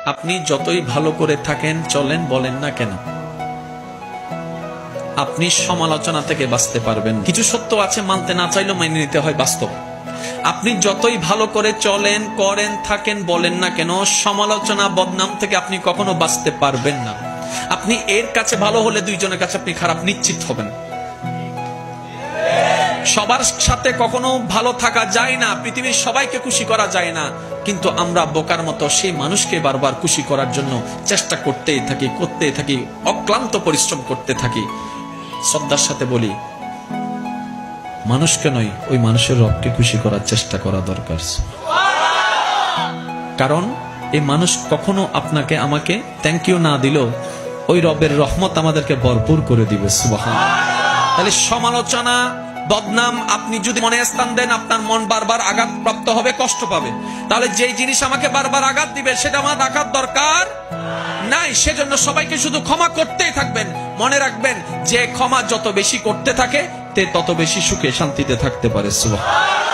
আপনি যতই ভালো করে থাকেন, চলেন, বলেন না কেন, আপনি সমালোচনা থেকে বাঁচতে পারবেন। কিছু সত্য আছে, মানতে না চাইলেও মেনে নিতে হয়, বাস্তব। আপনি যতই ভালো করে চলেন, করেন, থাকেন, বলেন না কেন, সমালোচনা, বদনাম থেকে আপনি কখনো বাঁচতে পারবেন না। আপনি এর কাছে ভালো হলে দুইজনের কাছে আপনি খারাপ নিশ্চিত হবেন। সবার সাথে কখনো ভালো থাকা যায় না, পৃথিবীর সবাইকে খুশি করা যায় না, কিন্তু আমরা বোকার মতো সেই মানুষকে বারবার খুশি করার জন্য চেষ্টা করতেই থাকি, অক্লান্ত পরিশ্রম করতে থাকি। শ্রদ্ধার সাথে বলি, মানুষকে নয়, ওই মানুষের রবকে খুশি করার চেষ্টা করা দরকার। কারণ এই মানুষ কখনো আপনাকে আমাকে থ্যাংক ইউ না দিলেও ওই রবের রহমত আমাদেরকে ভরপুর করে দিবে। সুবহানাল্লাহ। তাহলে সমালোচনা, বদনাম আপনি যদি মনে স্থান দেন, আপনার মন বারবার আঘাতপ্রাপ্ত হবে, কষ্ট পাবে। তাহলে যেই জিনিস আমাকে বারবার আঘাত দিবে সেটা আমার রাখার দরকার নাই। সেজন্য সবাইকে শুধু ক্ষমা করতেই থাকবেন। মনে রাখবেন, যে ক্ষমা যত বেশি করতে থাকে তে তত বেশি সুখে শান্তিতে থাকতে পারে। সুবহানাল্লাহ।